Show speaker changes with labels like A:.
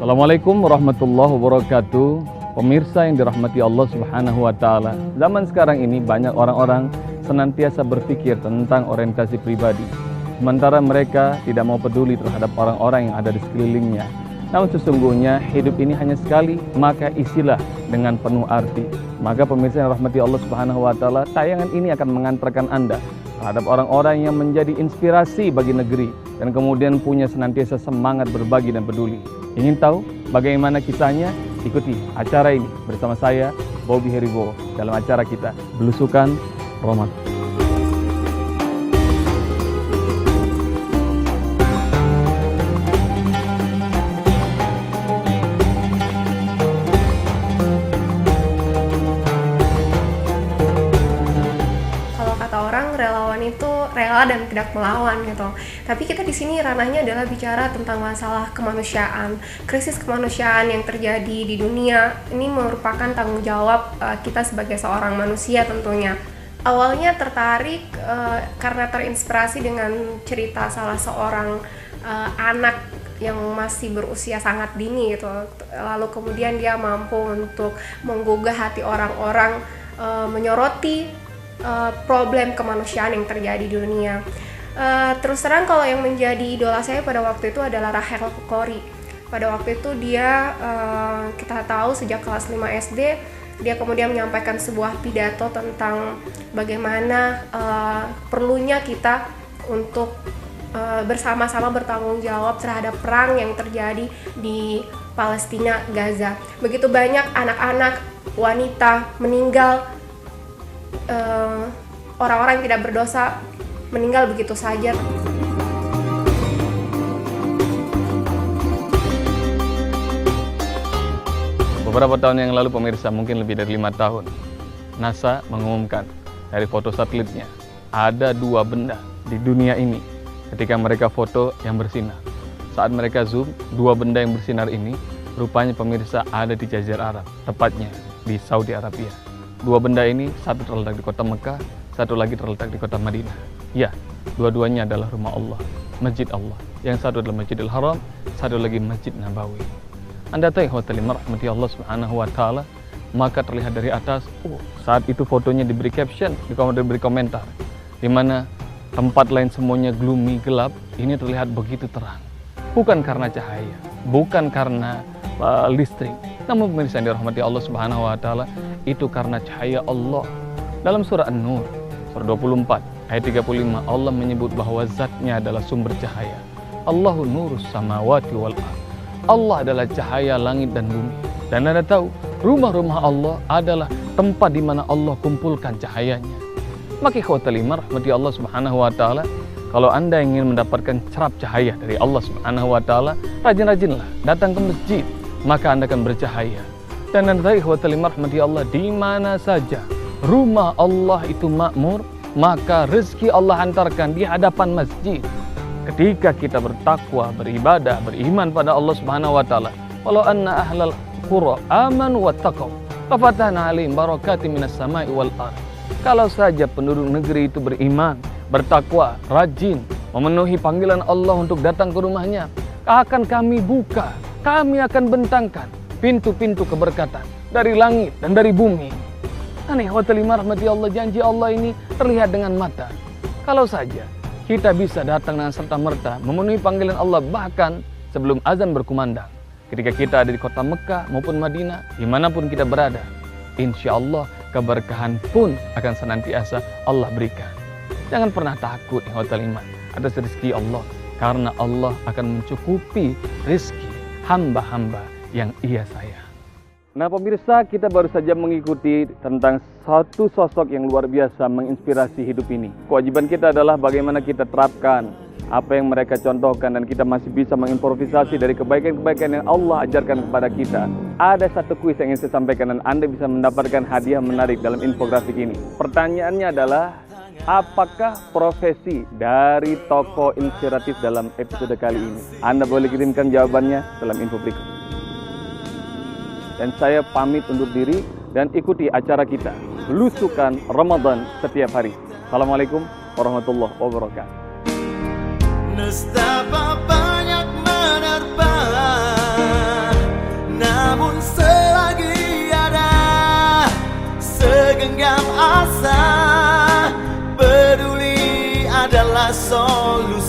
A: Assalamualaikum warahmatullahi wabarakatuh. Pemirsa yang dirahmati Allah Subhanahu wa taala. Zaman sekarang ini banyak orang-orang senantiasa berpikir tentang orientasi pribadi. Sementara mereka tidak mau peduli terhadap orang-orang yang ada di sekelilingnya. Namun sesungguhnya hidup ini hanya sekali, maka isilah dengan penuh arti. Maka pemirsa yang dirahmati Allah Subhanahu wa taala, tayangan ini akan mengantarkan Anda terhadap orang-orang yang menjadi inspirasi bagi negeri dan kemudian punya senantiasa semangat berbagi dan peduli. Ingin tahu bagaimana kisahnya? Ikuti acara ini bersama saya, Bobby Heribo, dalam acara kita Belusukan Ramadan.
B: Relawan itu rela dan tidak melawan gitu. Tapi kita di sini ranahnya adalah bicara tentang masalah kemanusiaan, krisis kemanusiaan yang terjadi di dunia. Ini merupakan tanggung jawab kita sebagai seorang manusia tentunya. Awalnya tertarik karena terinspirasi dengan cerita salah seorang anak yang masih berusia sangat dini gitu. Lalu kemudian dia mampu untuk menggugah hati orang-orang, menyoroti problem kemanusiaan yang terjadi di dunia. Terus terang kalau yang menjadi idola saya pada waktu itu adalah Rachel Corrie. Pada waktu itu dia, kita tahu sejak kelas 5 SD, dia kemudian menyampaikan sebuah pidato tentang bagaimana perlunya kita untuk bersama-sama bertanggung jawab terhadap perang yang terjadi di Palestina, Gaza. Begitu banyak anak-anak, wanita meninggal, orang-orang yang tidak berdosa meninggal begitu saja.
A: Beberapa tahun yang lalu pemirsa, mungkin lebih dari 5 tahun, NASA mengumumkan dari foto satelitnya ada 2 benda di dunia ini ketika mereka foto yang bersinar. Saat mereka zoom, 2 benda yang bersinar ini rupanya pemirsa ada di Jazirah Arab, tepatnya di Saudi Arabia. 2 benda ini, satu terletak di kota Mekah, satu lagi terletak di kota Madinah. Ya, dua-duanya adalah rumah Allah, Masjid Allah. Yang satu adalah Masjidil Haram, satu lagi Masjid Nabawi. Anda tahu ikhwatal iman rahmati Allah Subhanahu wa taala, maka terlihat dari atas, saat itu fotonya diberi caption, diberi komentar, di mana tempat lain semuanya gloomy, gelap, ini terlihat begitu terang. Bukan karena cahaya, bukan karena listrik, namun pemirsa yang dirahmati Allah Subhanahu wa taala, itu karena cahaya Allah. Dalam surah An-Nur, surah 24, ayat 35, Allah menyebut bahwa zatnya adalah sumber cahaya. Allahu nurus samawati wal ardh. Allah adalah cahaya langit dan bumi. Dan Anda tahu, rumah-rumah Allah adalah tempat di mana Allah kumpulkan cahayanya. Maka ikhwatal iman rahmati Allah Subhanahu wa taala, kalau Anda ingin mendapatkan cerap cahaya dari Allah Subhanahu wa taala, rajin-rajinlah datang ke masjid, maka Anda akan bercahaya. Dan Anda tahu ikhwatal iman rahmati Allah, di mana saja rumah Allah itu makmur, maka rezeki Allah hantarkan di hadapan masjid. Ketika kita bertakwa, beribadah, beriman pada Allah Subhanahu wa taala, walau anna ahlal qura amanu wattaqau lafatahna 'alaihim barakatim minas sama'i wal ardh. Kalau saja penduduk negeri itu beriman, bertakwa, rajin memenuhi panggilan Allah untuk datang ke rumahnya, akan kami buka, kami akan bentangkan pintu-pintu keberkatan dari langit dan dari bumi. Aneh ikhwatal iman rahmati Allah, janji Allah ini terlihat dengan mata. Kalau saja kita bisa datang dengan serta-merta memenuhi panggilan Allah bahkan sebelum azan berkumandang, ketika kita ada di kota Mekah maupun Madinah, dimanapun kita berada, insya Allah keberkahan pun akan senantiasa Allah berikan. Jangan pernah takut ikhwatal iman atas rezeki Allah, karena Allah akan mencukupi rezeki hamba-hamba yang Ia sayang. Nah pemirsa, kita baru saja mengikuti tentang satu sosok yang luar biasa menginspirasi hidup ini. Kewajiban kita adalah bagaimana kita terapkan apa yang mereka contohkan dan kita masih bisa mengimprovisasi dari kebaikan-kebaikan yang Allah ajarkan kepada kita. Ada satu kuis yang ingin saya sampaikan dan Anda bisa mendapatkan hadiah menarik dalam infografik ini. Pertanyaannya adalah, apakah profesi dari tokoh inspiratif dalam episode kali ini? Anda boleh kirimkan jawabannya dalam info berikut. Dan saya pamit undur diri dan ikuti acara kita Belusukan Ramadan setiap hari. Assalamualaikum warahmatullahi wabarakatuh.
C: Nestapa banyak menerpa genggam asa. Peduli adalah solusi.